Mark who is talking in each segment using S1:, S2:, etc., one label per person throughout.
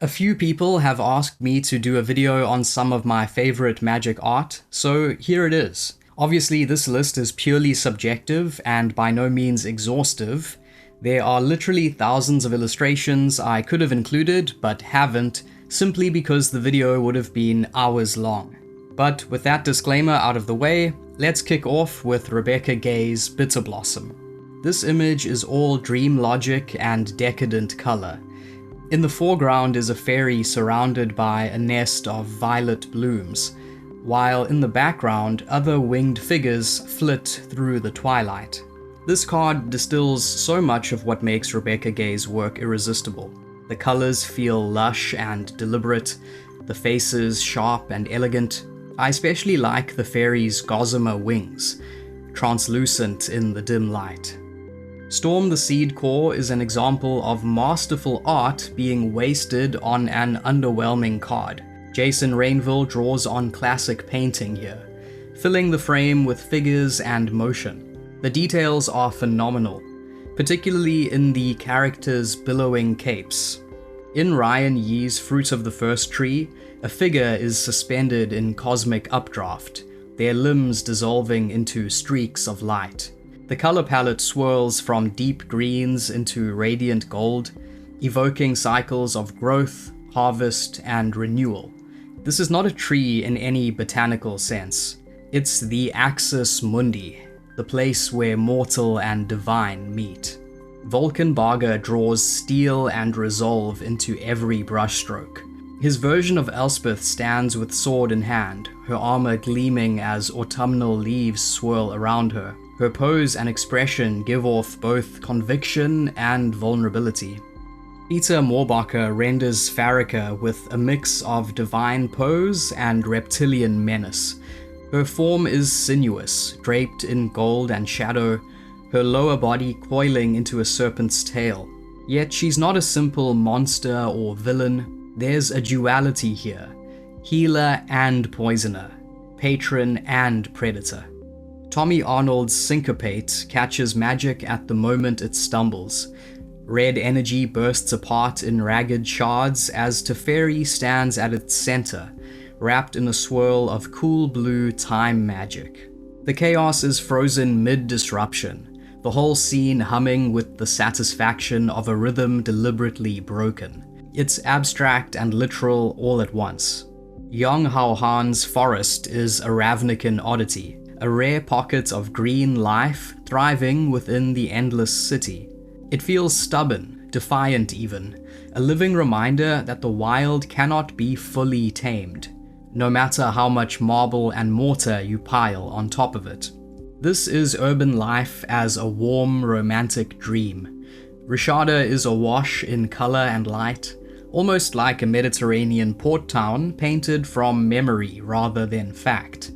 S1: A few people have asked me to do a video on some of my favorite magic art, so here it is. Obviously, this list is purely subjective and by no means exhaustive. There are literally thousands of illustrations I could have included, but haven't, simply because the video would have been hours long. But with that disclaimer out of the way, let's kick off with Rebecca Gay's Bitter Blossom. This image is all dream logic and decadent color. In the foreground is a fairy surrounded by a nest of violet blooms, while in the background other winged figures flit through the twilight. This card distills so much of what makes Rebecca Gay's work irresistible. The colors feel lush and deliberate, the faces sharp and elegant. I especially like the fairy's gossamer wings, translucent in the dim light. Storm the Seed Core is an example of masterful art being wasted on an underwhelming card. Jason Rainville draws on classic painting here, filling the frame with figures and motion. The details are phenomenal, particularly in the characters' billowing capes. In Ryan Yee's Fruit of the First Tree, a figure is suspended in cosmic updraft, their limbs dissolving into streaks of light. The color palette swirls from deep greens into radiant gold, evoking cycles of growth, harvest, and renewal. This is not a tree in any botanical sense. It's the axis mundi, the place where mortal and divine meet. Vulcan Barger draws steel and resolve into every brushstroke. His version of Elspeth stands with sword in hand, her armor gleaming as autumnal leaves swirl around her. Her pose and expression give off both conviction and vulnerability. Peter Moorbacher renders Farika with a mix of divine pose and reptilian menace. Her form is sinuous, draped in gold and shadow, her lower body coiling into a serpent's tail. Yet she's not a simple monster or villain. There's a duality here, healer and poisoner, patron and predator. Tommy Arnold's Syncopate catches magic at the moment it stumbles. Red energy bursts apart in ragged shards as Teferi stands at its center, wrapped in a swirl of cool blue time magic. The chaos is frozen mid-disruption, the whole scene humming with the satisfaction of a rhythm deliberately broken. It's abstract and literal all at once. Young Hao Han's forest is a Ravnican oddity, a rare pocket of green life thriving within the endless city. It feels stubborn, defiant even, a living reminder that the wild cannot be fully tamed, no matter how much marble and mortar you pile on top of it. This is urban life as a warm, romantic dream. Rishada is awash in color and light, almost like a Mediterranean port town painted from memory rather than fact.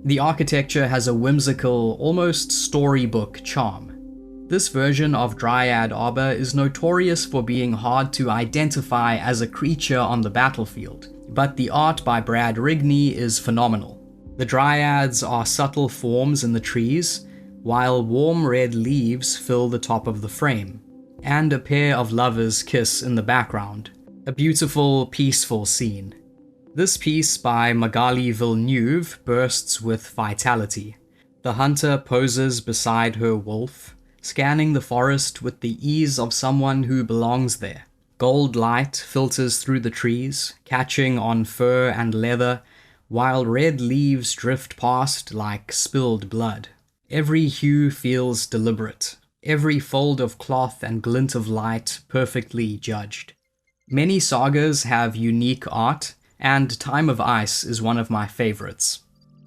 S1: The architecture has a whimsical, almost storybook charm. This version of Dryad Arbor is notorious for being hard to identify as a creature on the battlefield, but the art by Brad Rigney is phenomenal. The dryads are subtle forms in the trees, while warm red leaves fill the top of the frame, and a pair of lovers kiss in the background. A beautiful, peaceful scene. This piece by Magali Villeneuve bursts with vitality. The hunter poses beside her wolf, scanning the forest with the ease of someone who belongs there. Gold light filters through the trees, catching on fur and leather, while red leaves drift past like spilled blood. Every hue feels deliberate, every fold of cloth and glint of light perfectly judged. Many sagas have unique art, and Time of Ice is one of my favorites.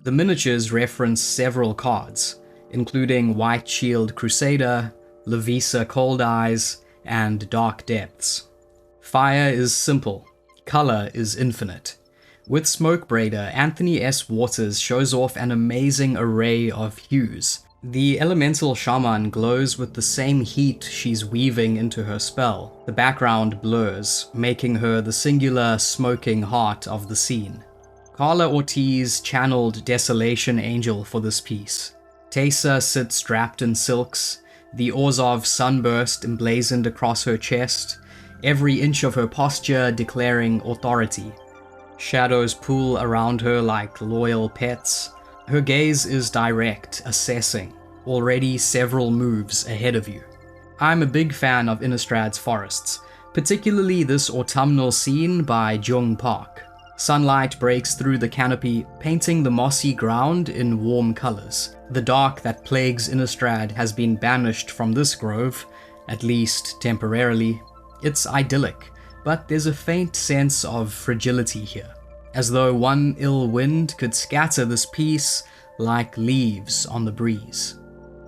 S1: The miniatures reference several cards, including White Shield Crusader, Levisa Cold Eyes, and Dark Depths. Fire is simple, color is infinite. With Smokebraider, Anthony S. Waters shows off an amazing array of hues. The elemental shaman glows with the same heat she's weaving into her spell. The background blurs, making her the singular smoking heart of the scene. Carla Ortiz channeled Desolation Angel for this piece. Teysa sits draped in silks, the Orzhov sunburst emblazoned across her chest, every inch of her posture declaring authority. Shadows pool around her like loyal pets. Her gaze is direct, assessing, already several moves ahead of you. I'm a big fan of Innistrad's forests, particularly this autumnal scene by Jung Park. Sunlight breaks through the canopy, painting the mossy ground in warm colors. The dark that plagues Innistrad has been banished from this grove, at least temporarily. It's idyllic, but there's a faint sense of fragility here, as though one ill wind could scatter this peace like leaves on the breeze.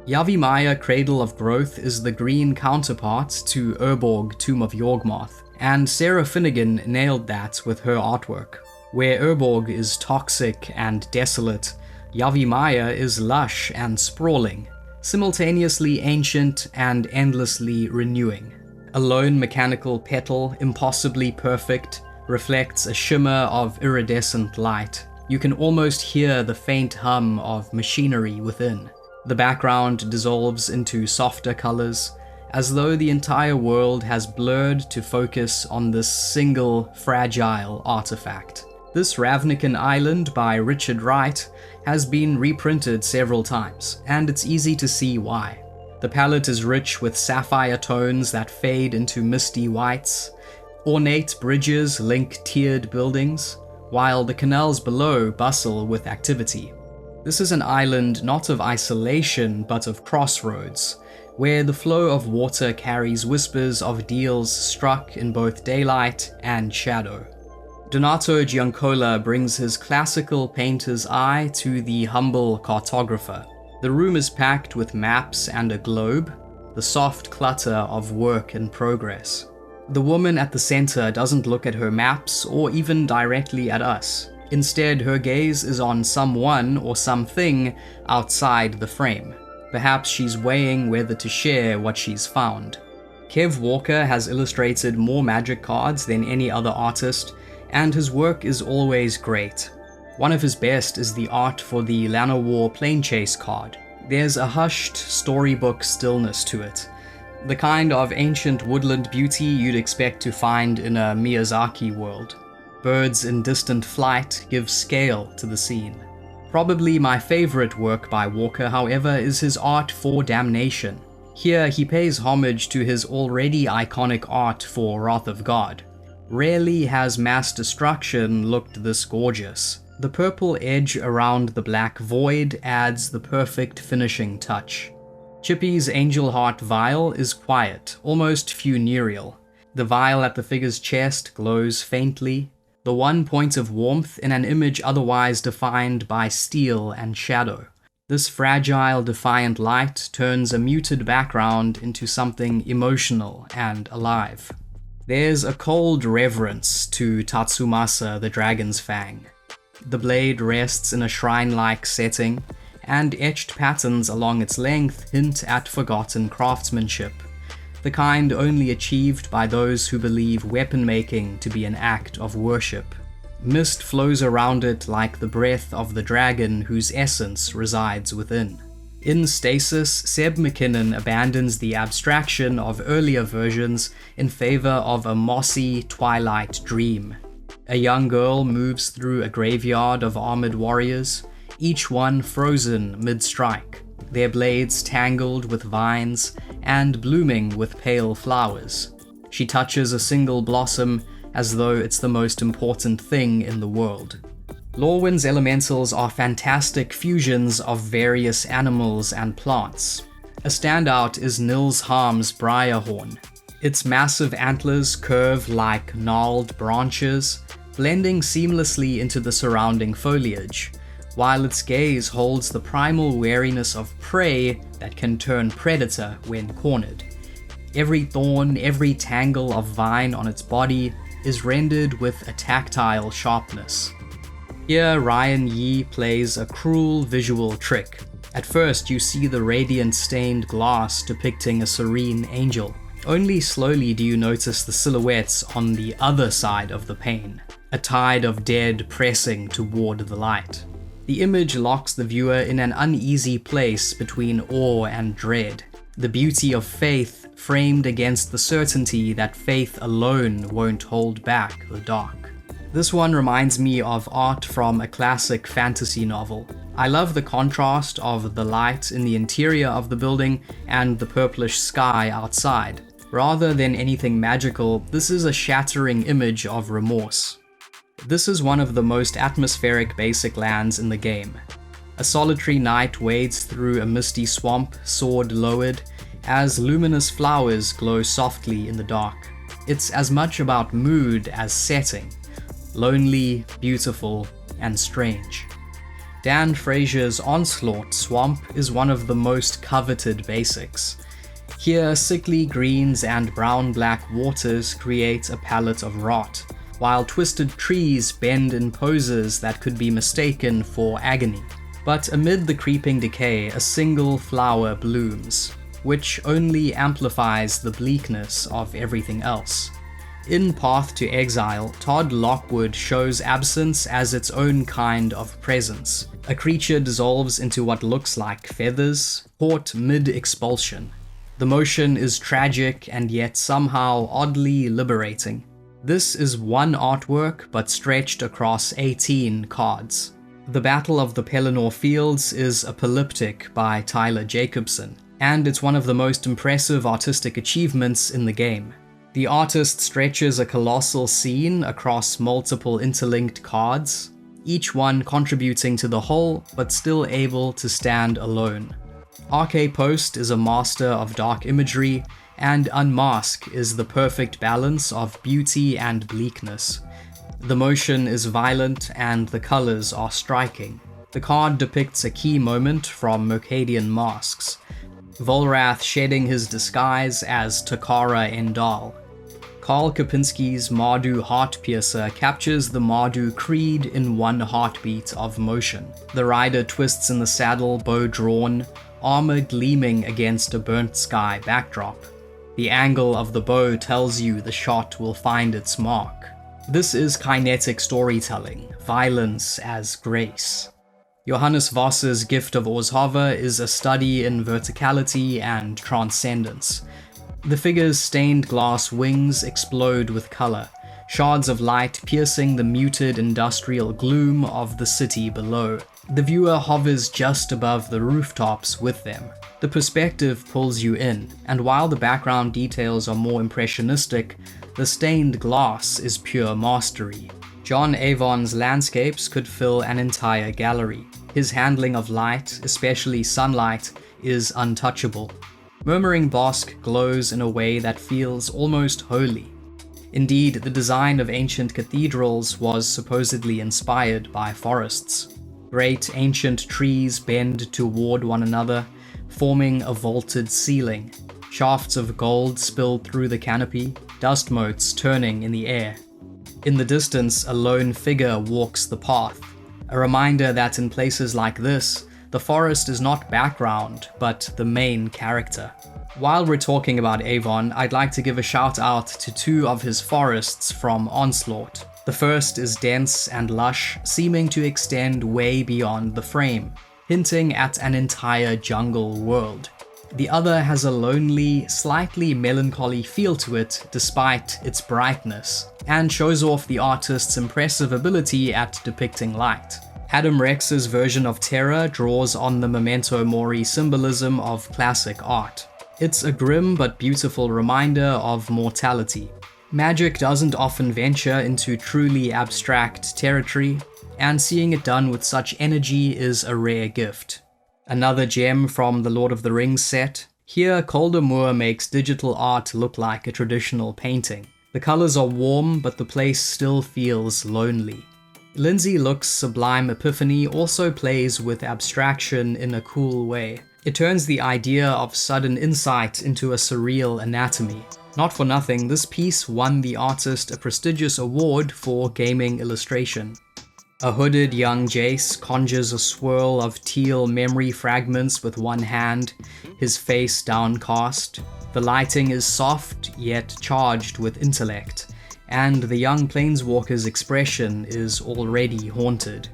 S1: Yavimaya Cradle of Growth is the green counterpart to Urborg Tomb of Yawgmoth, and Sarah Finnegan nailed that with her artwork. Where Urborg is toxic and desolate, Yavimaya is lush and sprawling, simultaneously ancient and endlessly renewing. A lone mechanical petal, impossibly perfect, reflects a shimmer of iridescent light. You can almost hear the faint hum of machinery within. The background dissolves into softer colors, as though the entire world has blurred to focus on this single, fragile artifact. This Ravnican Island by Richard Wright has been reprinted several times, and it's easy to see why. The palette is rich with sapphire tones that fade into misty whites. Ornate bridges link tiered buildings, while the canals below bustle with activity. This is an island not of isolation, but of crossroads, where the flow of water carries whispers of deals struck in both daylight and shadow. Donato Giancola brings his classical painter's eye to the humble cartographer. The room is packed with maps and a globe, the soft clutter of work in progress. The woman at the center doesn't look at her maps or even directly at us. Instead, her gaze is on someone or something outside the frame. Perhaps she's weighing whether to share what she's found. Kev Walker has illustrated more magic cards than any other artist, and his work is always great. One of his best is the art for the Llanowar Planechase card. There's a hushed storybook stillness to it, the kind of ancient woodland beauty you'd expect to find in a Miyazaki world. Birds in distant flight give scale to the scene. Probably my favorite work by Walker, however, is his art for Damnation. Here he pays homage to his already iconic art for Wrath of God. Rarely has mass destruction looked this gorgeous. The purple edge around the black void adds the perfect finishing touch. Chippy's Angel Heart vial is quiet, almost funereal. The vial at the figure's chest glows faintly, the one point of warmth in an image otherwise defined by steel and shadow. This fragile, defiant light turns a muted background into something emotional and alive. There's a cold reverence to Tatsumasa the Dragon's Fang. The blade rests in a shrine-like setting, and etched patterns along its length hint at forgotten craftsmanship, the kind only achieved by those who believe weapon-making to be an act of worship. Mist flows around it like the breath of the dragon whose essence resides within. In Stasis, Seb McKinnon abandons the abstraction of earlier versions in favor of a mossy twilight dream. A young girl moves through a graveyard of armored warriors, each one frozen mid-strike, their blades tangled with vines and blooming with pale flowers. She touches a single blossom as though it's the most important thing in the world. Lorwyn's elementals are fantastic fusions of various animals and plants. A standout is Nils Harm's Briarhorn. Its massive antlers curve like gnarled branches, blending seamlessly into the surrounding foliage, while its gaze holds the primal wariness of prey that can turn predator when cornered. Every thorn, every tangle of vine on its body is rendered with a tactile sharpness. Here, Ryan Yee plays a cruel visual trick. At first, you see the radiant stained glass depicting a serene angel. Only slowly do you notice the silhouettes on the other side of the pane, a tide of dead pressing toward the light. The image locks the viewer in an uneasy place between awe and dread. The beauty of faith framed against the certainty that faith alone won't hold back the dark. This one reminds me of art from a classic fantasy novel. I love the contrast of the light in the interior of the building and the purplish sky outside. Rather than anything magical, this is a shattering image of remorse. This is one of the most atmospheric basic lands in the game. A solitary knight wades through a misty swamp, sword lowered, as luminous flowers glow softly in the dark. It's as much about mood as setting. Lonely, beautiful, and strange. Dan Frazier's Onslaught Swamp is one of the most coveted basics. Here, sickly greens and brown-black waters create a palette of rot, while twisted trees bend in poses that could be mistaken for agony. But amid the creeping decay, a single flower blooms, which only amplifies the bleakness of everything else. In Path to Exile, Todd Lockwood shows absence as its own kind of presence. A creature dissolves into what looks like feathers, caught mid-expulsion. The motion is tragic and yet somehow oddly liberating. This is one artwork, but stretched across 18 cards. The Battle of the Pelennor Fields is Apocalyptic by Tyler Jacobson, and it's one of the most impressive artistic achievements in the game. The artist stretches a colossal scene across multiple interlinked cards, each one contributing to the whole, but still able to stand alone. RK Post is a master of dark imagery, and Unmask is the perfect balance of beauty and bleakness. The motion is violent and the colors are striking. The card depicts a key moment from Mercadian Masks, Volrath shedding his disguise as Takara Endal. Karl Kapinski's Mardu Heartpiercer captures the Mardu creed in one heartbeat of motion. The rider twists in the saddle, bow drawn, armor gleaming against a burnt sky backdrop. The angle of the bow tells you the shot will find its mark. This is kinetic storytelling, violence as grace. Johannes Voss's Gift of Orzhova is a study in verticality and transcendence. The figure's stained glass wings explode with color, shards of light piercing the muted industrial gloom of the city below. The viewer hovers just above the rooftops with them. The perspective pulls you in, and while the background details are more impressionistic, the stained glass is pure mastery. John Avon's landscapes could fill an entire gallery. His handling of light, especially sunlight, is untouchable. Murmuring Bosk glows in a way that feels almost holy. Indeed, the design of ancient cathedrals was supposedly inspired by forests. Great ancient trees bend toward one another, forming a vaulted ceiling. Shafts of gold spill through the canopy, dust motes turning in the air. In the distance, a lone figure walks the path, a reminder that in places like this, the forest is not background, but the main character. While we're talking about Avon, I'd like to give a shout out to two of his forests from Onslaught. The first is dense and lush, seeming to extend way beyond the frame, hinting at an entire jungle world. The other has a lonely, slightly melancholy feel to it despite its brightness, and shows off the artist's impressive ability at depicting light. Adam Rex's version of Terra draws on the memento mori symbolism of classic art. It's a grim but beautiful reminder of mortality. Magic doesn't often venture into truly abstract territory, and seeing it done with such energy is a rare gift. Another gem from the Lord of the Rings set. Here, Calder Moore makes digital art look like a traditional painting. The colors are warm, but the place still feels lonely. Lindsay Look's Sublime Epiphany also plays with abstraction in a cool way. It turns the idea of sudden insight into a surreal anatomy. Not for nothing, this piece won the artist a prestigious award for gaming illustration. A hooded young Jace conjures a swirl of teal memory fragments with one hand, his face downcast. The lighting is soft, yet charged with intellect, and the young planeswalker's expression is already haunted.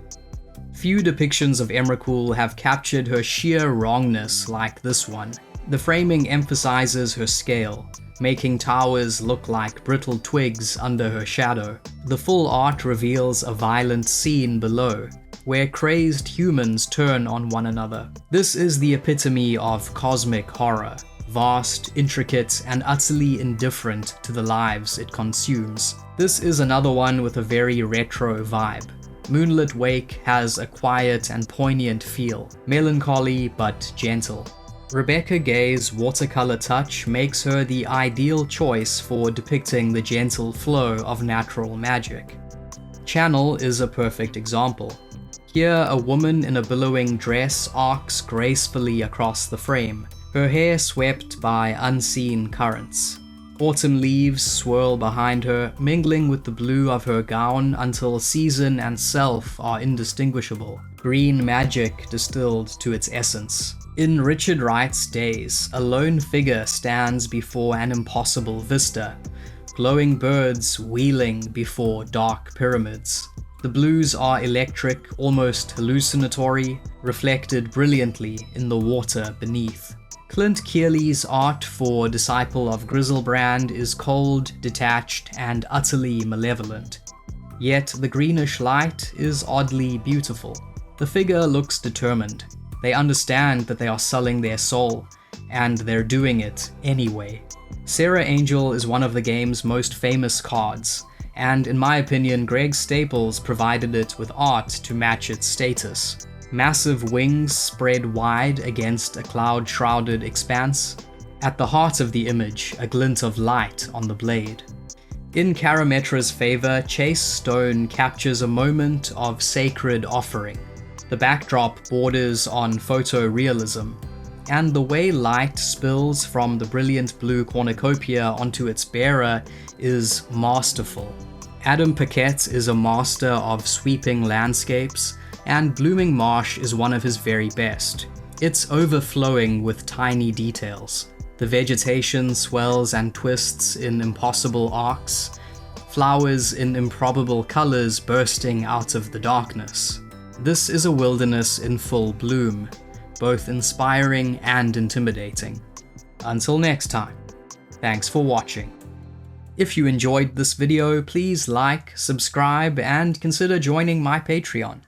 S1: Few depictions of Emrakul have captured her sheer wrongness like this one. The framing emphasizes her scale, making towers look like brittle twigs under her shadow. The full art reveals a violent scene below, where crazed humans turn on one another. This is the epitome of cosmic horror, vast, intricate, and utterly indifferent to the lives it consumes. This is another one with a very retro vibe. Moonlit Wake has a quiet and poignant feel, melancholy but gentle. Rebecca Gay's watercolor touch makes her the ideal choice for depicting the gentle flow of natural magic. Channel is a perfect example. Here, a woman in a billowing dress arcs gracefully across the frame, her hair swept by unseen currents. Autumn leaves swirl behind her, mingling with the blue of her gown until season and self are indistinguishable. Green magic distilled to its essence. In Richard Wright's days, a lone figure stands before an impossible vista, glowing birds wheeling before dark pyramids. The blues are electric, almost hallucinatory, reflected brilliantly in the water beneath. Clint Kearley's art for Disciple of Griselbrand is cold, detached, and utterly malevolent. Yet the greenish light is oddly beautiful. The figure looks determined. They understand that they are selling their soul, and they're doing it anyway. Sarah Angel is one of the game's most famous cards, and in my opinion, Greg Staples provided it with art to match its status. Massive wings spread wide against a cloud-shrouded expanse. At the heart of the image, a glint of light on the blade. In Karametra's favor, Chase Stone captures a moment of sacred offering. The backdrop borders on photorealism, and the way light spills from the brilliant blue cornucopia onto its bearer is masterful. Adam Paquette is a master of sweeping landscapes, and Blooming Marsh is one of his very best. It's overflowing with tiny details. The vegetation swells and twists in impossible arcs, flowers in improbable colors bursting out of the darkness. This is a wilderness in full bloom, both inspiring and intimidating. Until next time, thanks for watching. If you enjoyed this video, please like, subscribe, and consider joining my Patreon.